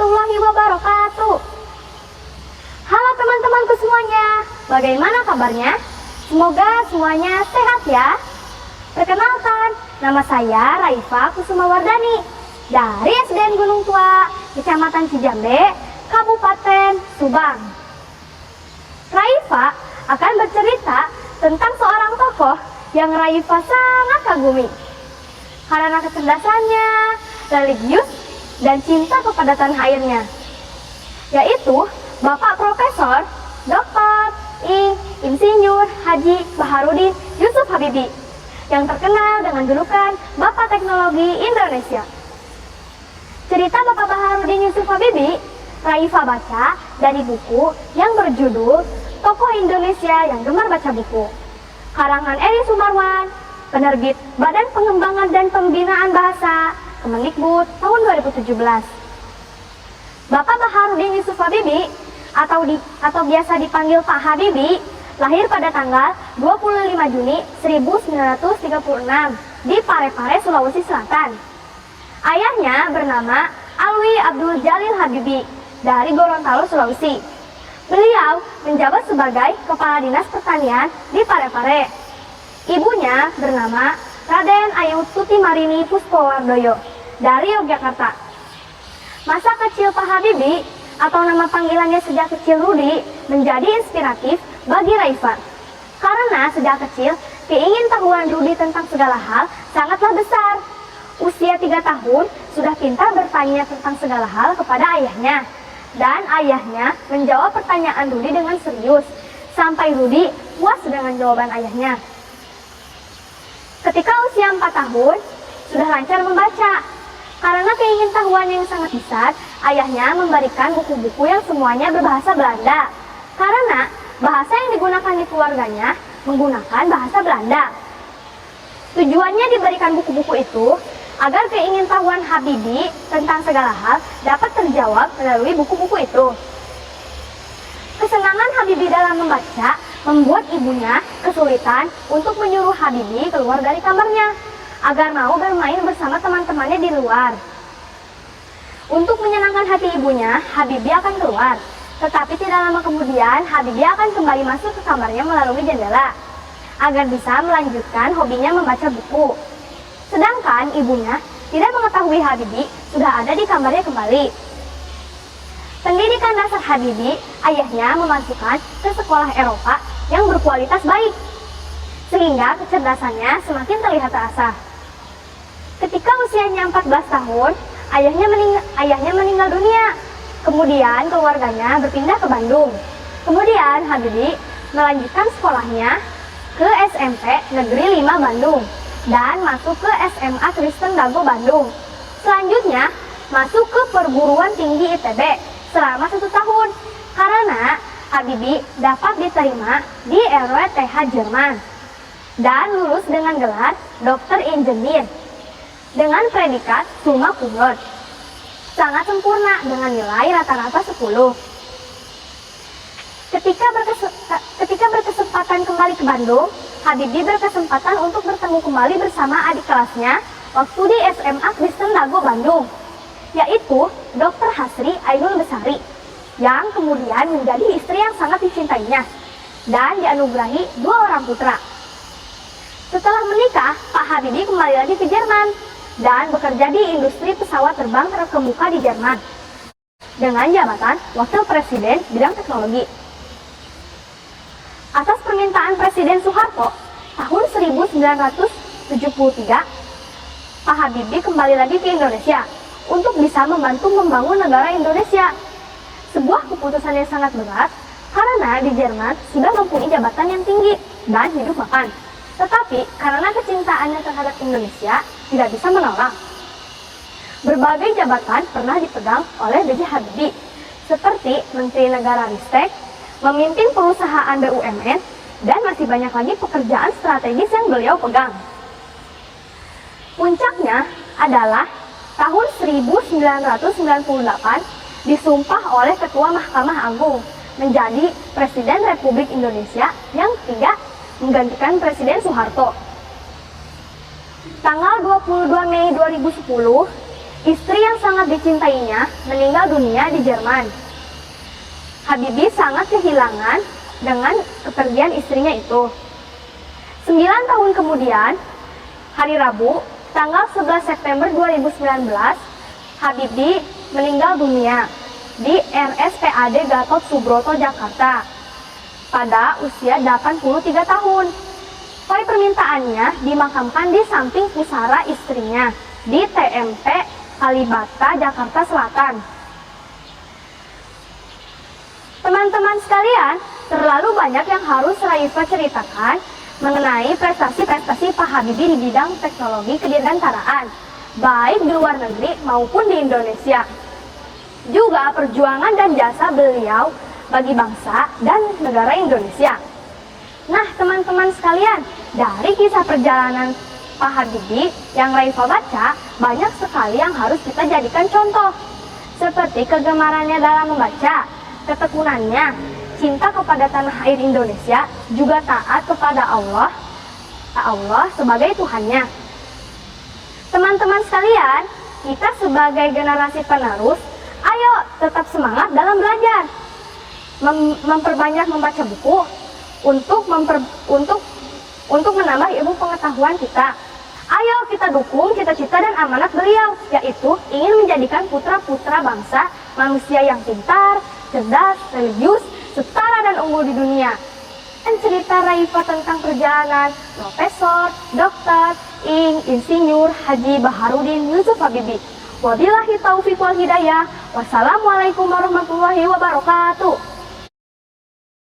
warahmatullahi wabarakatuh. Halo teman-temanku semuanya, bagaimana kabarnya? Semoga semuanya sehat ya. Perkenalkan, nama saya Raifa Kusumawardani dari SDN Gunung Tua, Kecamatan Cijambe, Kabupaten Subang. Raifa akan bercerita tentang seorang tokoh yang Raifa sangat kagumi karena kecerdasannya, religius, dan cinta kepada tanah airnya, yaitu Bapak Profesor Dr. Insinyur Haji Baharudin Yusuf Habibie yang terkenal dengan julukan Bapak Teknologi Indonesia. Cerita Bapak Baharudin Yusuf Habibie Raifa baca dari buku yang berjudul Tokoh Indonesia yang Gemar Baca Buku, karangan Eri Sumarwan, penerbit Badan Pengembangan dan Pembinaan Bahasa Kemendikbud tahun 2017. Bapak Baharudin Yusuf Habibie atau biasa dipanggil Pak Habibie lahir pada tanggal 25 Juni 1936 di Parepare, Sulawesi Selatan. Ayahnya bernama Alwi Abdul Jalil Habibie dari Gorontalo, Sulawesi. Beliau menjabat sebagai Kepala Dinas Pertanian di Parepare. Ibunya bernama Raden Ayu Tuti Marini Puspowardoyo dari Yogyakarta. Masa kecil Pak Habibie atau nama panggilannya sejak kecil Rudi menjadi inspiratif bagi Raifa. Karena sejak kecil keingintahuan Rudi tentang segala hal sangatlah besar. Usia 3 tahun sudah pintar bertanya tentang segala hal kepada ayahnya. Dan ayahnya menjawab pertanyaan Rudi dengan serius, sampai Rudi puas dengan jawaban ayahnya. Ketika usia 4 tahun, sudah lancar membaca. Karena keingintahuan yang sangat besar, ayahnya memberikan buku-buku yang semuanya berbahasa Belanda. Karena bahasa yang digunakan di keluarganya menggunakan bahasa Belanda. Tujuannya diberikan buku-buku itu agar keingintahuan Habibie tentang segala hal dapat terjawab melalui buku-buku itu. Kesenangan Habibie dalam membaca membuat ibunya kesulitan untuk menyuruh Habibie keluar dari kamarnya agar mau bermain bersama teman-temannya di luar. Untuk menyenangkan hati ibunya, Habibie akan keluar. Tetapi tidak lama kemudian, Habibie akan kembali masuk ke kamarnya melalui jendela agar bisa melanjutkan hobinya membaca buku. Sedangkan ibunya tidak mengetahui Habibie sudah ada di kamarnya kembali. Pendidikan dasar Habibie, ayahnya memasukkan ke sekolah Eropa yang berkualitas baik, sehingga kecerdasannya semakin terlihat terasa. Ketika usianya 14 tahun, ayahnya meninggal dunia. Kemudian keluarganya berpindah ke Bandung. Kemudian Habibie melanjutkan sekolahnya ke SMP Negeri 5 Bandung dan masuk ke SMA Kristen Dago Bandung. Selanjutnya masuk ke perguruan tinggi ITB selama 1 tahun karena Habibie dapat diterima di RWTH Jerman dan lulus dengan gelar Dokter Insinyur dengan predikat summa cum laude. Sangat sempurna dengan nilai rata-rata 10. Ketika berkesempatan kembali ke Bandung, Habibie berkesempatan untuk bertemu kembali bersama adik kelasnya waktu di SMA Kristen Dago Bandung, yaitu Dr. Hasri Ainul Besari, yang kemudian menjadi istri yang sangat dicintainya dan dianugerahi 2 orang putra. Setelah menikah, Pak Habibie kembali lagi ke Jerman dan bekerja di industri pesawat terbang terkemuka di Jerman dengan jabatan Wakil Presiden bidang teknologi. Atas permintaan Presiden Soeharto tahun 1973, Pak Habibie kembali lagi ke Indonesia untuk bisa membantu membangun negara Indonesia. Sebuah keputusan yang sangat berat karena di Jerman sudah mempunyai jabatan yang tinggi dan hidup mapan. Tetapi karena kecintaannya terhadap Indonesia tidak bisa menolak. Berbagai jabatan pernah dipegang oleh B.J. Habibie, seperti Menteri Negara Ristek, memimpin perusahaan BUMN, dan masih banyak lagi pekerjaan strategis yang beliau pegang. Puncaknya adalah tahun 1998 disumpah oleh Ketua Mahkamah Agung menjadi Presiden Republik Indonesia yang ketiga menggantikan Presiden Soeharto. Tanggal 22 Mei 2010 Istri yang sangat dicintainya meninggal dunia di Jerman. Habibie sangat kehilangan dengan kepergian istrinya itu. 9 tahun kemudian, hari Rabu, tanggal 11 September 2019, Habibie meninggal dunia di RSPAD Gatot Subroto, Jakarta pada usia 83 tahun. Sesuai permintaannya dimakamkan di samping pusara istrinya di TMP Kalibata, Jakarta Selatan. Teman-teman sekalian, terlalu banyak yang harus Raifa ceritakan mengenai prestasi-prestasi Pak Habibie di bidang teknologi kedirgantaraan, baik di luar negeri maupun di Indonesia. Juga perjuangan dan jasa beliau bagi bangsa dan negara Indonesia. Nah, teman-teman sekalian, dari kisah perjalanan Pak Habibie yang Raifa baca, banyak sekali yang harus kita jadikan contoh. Seperti kegemarannya dalam membaca, ketekunannya, cinta kepada tanah air Indonesia, juga taat kepada Allah sebagai Tuhannya. Teman-teman sekalian, kita sebagai generasi penerus, ayo tetap semangat dalam belajar. Memperbanyak membaca buku untuk menambah ilmu pengetahuan kita. Ayo kita dukung cita-cita dan amanat beliau, yaitu ingin menjadikan putra-putra bangsa manusia yang pintar, cerdas, religius, setara dan unggul di dunia. Dan cerita Raifa tentang perjalanan Profesor, Dokter, Insinyur Haji Baharudin Yusuf Habibie. Wabillahi taufiq wal hidayah. Wassalamualaikum warahmatullahi wabarakatuh.